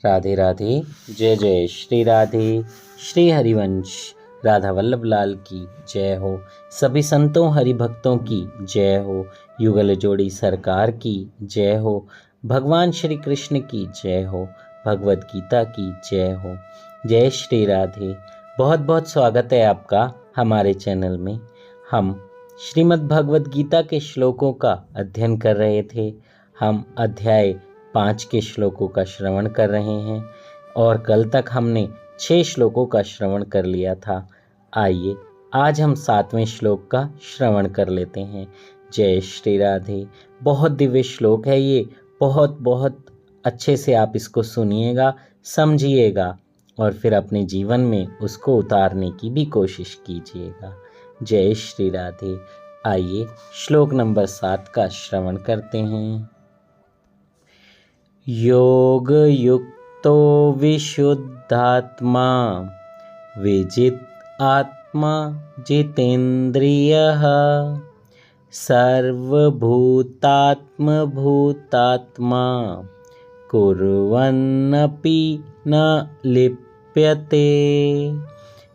राधे राधे। जय जय श्री राधे। श्री हरिवंश राधा वल्लभ लाल की जय हो। सभी संतों हरिभक्तों की जय हो। युगल जोड़ी सरकार की जय हो। भगवान श्री कृष्ण की जय हो। भगवत गीता की जय हो। जय श्री राधे। बहुत बहुत स्वागत है आपका हमारे चैनल में। हम श्रीमद् भगवत गीता के श्लोकों का अध्ययन कर रहे थे। हम अध्याय 5 के श्लोकों का श्रवण कर रहे हैं और कल तक हमने 6 श्लोकों का श्रवण कर लिया था। आइए आज हम 7वें श्लोक का श्रवण कर लेते हैं। जय श्री राधे। बहुत दिव्य श्लोक है ये। बहुत बहुत अच्छे से आप इसको सुनिएगा, समझिएगा और फिर अपने जीवन में उसको उतारने की भी कोशिश कीजिएगा। जय श्री राधे। आइए श्लोक नंबर 7 का श्रवण करते हैं। योग युक्तो विशुद्धात्मा विजित आत्मा जितेन्द्रियः सर्वभूतात्मभूतात्मा कुर्वन्नपि न लिप्यते।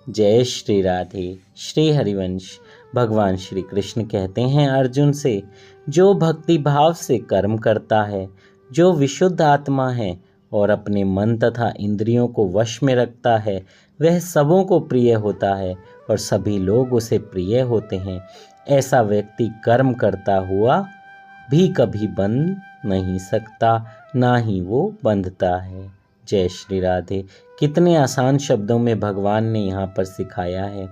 जय श्री राधे। श्री हरिवंश भगवान श्री कृष्ण कहते हैं अर्जुन से, जो भक्ति भाव से कर्म करता है, जो विशुद्ध आत्मा है और अपने मन तथा इंद्रियों को वश में रखता है, वह सबों को प्रिय होता है और सभी लोग उसे प्रिय होते हैं। ऐसा व्यक्ति कर्म करता हुआ भी कभी बंध नहीं सकता, ना ही वो बंधता है। जय श्री राधे। कितने आसान शब्दों में भगवान ने यहाँ पर सिखाया है।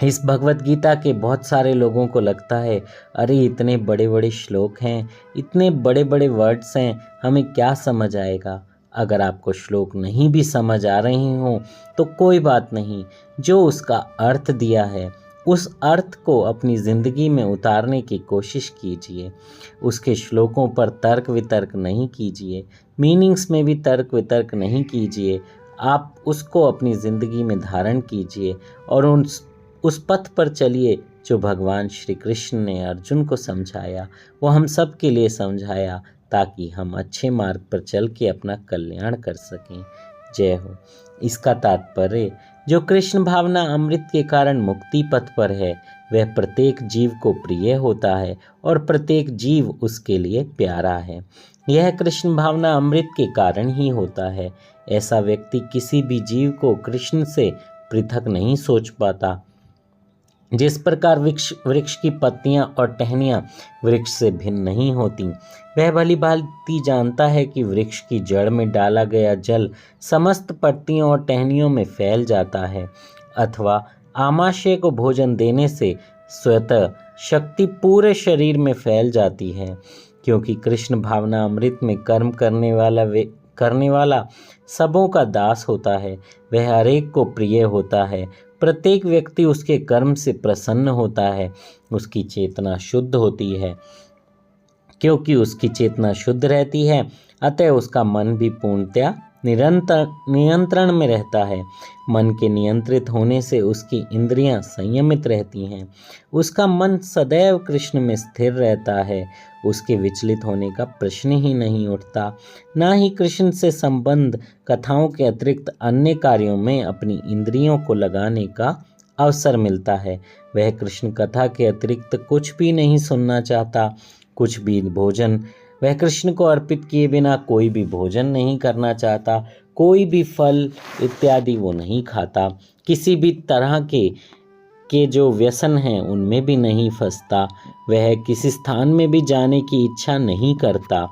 इस भगवत गीता के बहुत सारे लोगों को लगता है, अरे इतने बड़े बड़े श्लोक हैं, इतने बड़े बड़े वर्ड्स हैं, हमें क्या समझ आएगा। अगर आपको श्लोक नहीं भी समझ आ रहे हों तो कोई बात नहीं, जो उसका अर्थ दिया है उस अर्थ को अपनी ज़िंदगी में उतारने की कोशिश कीजिए। उसके श्लोकों पर तर्क वितर्क नहीं कीजिए, मीनिंग्स में भी तर्क वितर्क नहीं कीजिए। आप उसको अपनी ज़िंदगी में धारण कीजिए और उस पथ पर चलिए जो भगवान श्री कृष्ण ने अर्जुन को समझाया, वो हम सब के लिए समझाया, ताकि हम अच्छे मार्ग पर चल के अपना कल्याण कर सकें। जय हो। इसका तात्पर्य, जो कृष्ण भावना अमृत के कारण मुक्ति पथ पर है, वह प्रत्येक जीव को प्रिय होता है और प्रत्येक जीव उसके लिए प्यारा है। यह कृष्ण भावना अमृत के कारण ही होता है। ऐसा व्यक्ति किसी भी जीव को कृष्ण से पृथक नहीं सोच पाता। जिस प्रकार वृक्ष की पत्तियां और टहनियां वृक्ष से भिन्न नहीं होती, वह भली भांति जानता है कि वृक्ष की जड़ में डाला गया जल समस्त पत्तियों और टहनियों में फैल जाता है, अथवा आमाशय को भोजन देने से स्वतः शक्ति पूरे शरीर में फैल जाती है। क्योंकि कृष्ण भावना अमृत में कर्म करने वाला सबों का दास होता है, वह हर एक को प्रिय होता है। प्रत्येक व्यक्ति उसके कर्म से प्रसन्न होता है। उसकी चेतना शुद्ध होती है। क्योंकि उसकी चेतना शुद्ध रहती है, अतः उसका मन भी पूर्णतया नियंत्रण में रहता है। मन के नियंत्रित होने से उसकी इंद्रियां संयमित रहती हैं। उसका मन सदैव कृष्ण में स्थिर रहता है। उसके विचलित होने का प्रश्न ही नहीं उठता। ना ही कृष्ण से संबंध कथाओं के अतिरिक्त अन्य कार्यों में अपनी इंद्रियों को लगाने का अवसर मिलता है। वह कृष्ण कथा के अतिरिक्त कुछ भी नहीं सुनना चाहता। कुछ भी भोजन वह कृष्ण को अर्पित किए बिना कोई भी भोजन नहीं करना चाहता। कोई भी फल इत्यादि वो नहीं खाता। किसी भी तरह के जो व्यसन हैं उनमें भी नहीं फंसता। वह किसी स्थान में भी जाने की इच्छा नहीं करता।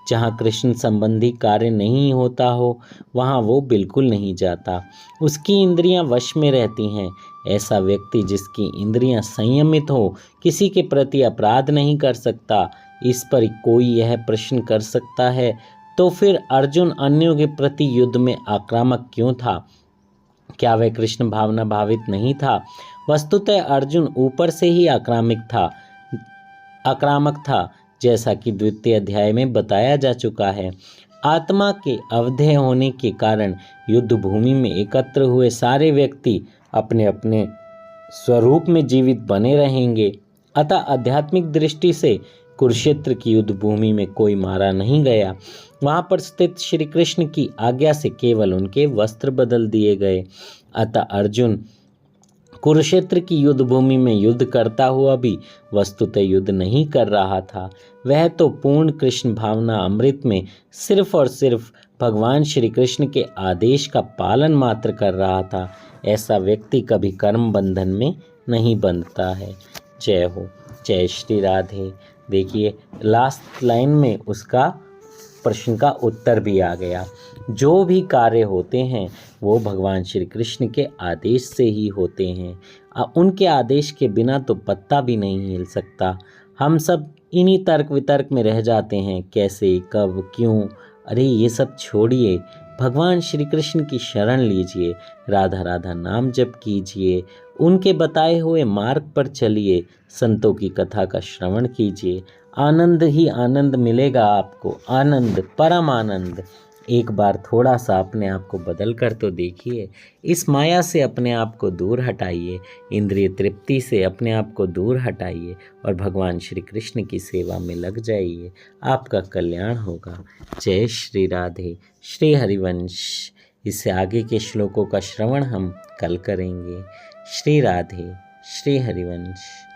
जहाँ कृष्ण संबंधी कार्य नहीं होता हो वहाँ वो बिल्कुल नहीं जाता। उसकी इंद्रियां वश में रहती हैं। ऐसा व्यक्ति जिसकी इंद्रियां संयमित हो, किसी के प्रति अपराध नहीं कर सकता। इस पर कोई यह प्रश्न कर सकता है, तो फिर अर्जुन अन्यों के प्रति युद्ध में आक्रामक क्यों था? क्या वह कृष्ण भावना भावित नहीं था? वस्तुतः अर्जुन ऊपर से ही आक्रामक था, जैसा कि द्वितीय अध्याय में बताया जा चुका है। आत्मा के अवधेय होने के कारण युद्ध भूमि में एकत्र हुए सारे व्यक्ति अपने अपने स्वरूप में जीवित बने रहेंगे। अतः आध्यात्मिक दृष्टि से कुरुक्षेत्र की युद्ध भूमि में कोई मारा नहीं गया। वहां पर स्थित श्री कृष्ण की आज्ञा से केवल उनके वस्त्र बदल दिए गए। अतः अर्जुन कुरुक्षेत्र की युद्ध भूमि में युद्ध करता हुआ भी वस्तुतः युद्ध नहीं कर रहा था। वह तो पूर्ण कृष्ण भावना अमृत में सिर्फ और सिर्फ भगवान श्री कृष्ण के आदेश का पालन मात्र कर रहा था। ऐसा व्यक्ति कभी कर्म बंधन में नहीं बंधता है। जय हो, जय श्री राधे। देखिए लास्ट लाइन में उसका प्रश्न का उत्तर भी आ गया। जो भी कार्य होते हैं वो भगवान श्री कृष्ण के आदेश से ही होते हैं। उनके आदेश के बिना तो पत्ता भी नहीं हिल सकता। हम सब इन्हीं तर्क वितर्क में रह जाते हैं, कैसे, कब, क्यों। अरे ये सब छोड़िए, भगवान श्री कृष्ण की शरण लीजिए, राधा राधा नाम जप कीजिए, उनके बताए हुए मार्ग पर चलिए, संतों की कथा का श्रवण कीजिए। आनंद ही आनंद मिलेगा आपको, आनंद, परम आनंद। एक बार थोड़ा सा अपने आप को बदल कर तो देखिए। इस माया से अपने आप को दूर हटाइए, इंद्रिय तृप्ति से अपने आप को दूर हटाइए और भगवान श्री कृष्ण की सेवा में लग जाइए। आपका कल्याण होगा। जय श्री राधे। श्री हरिवंश। इससे आगे के श्लोकों का श्रवण हम कल करेंगे। श्री राधे, श्री हरिवंश।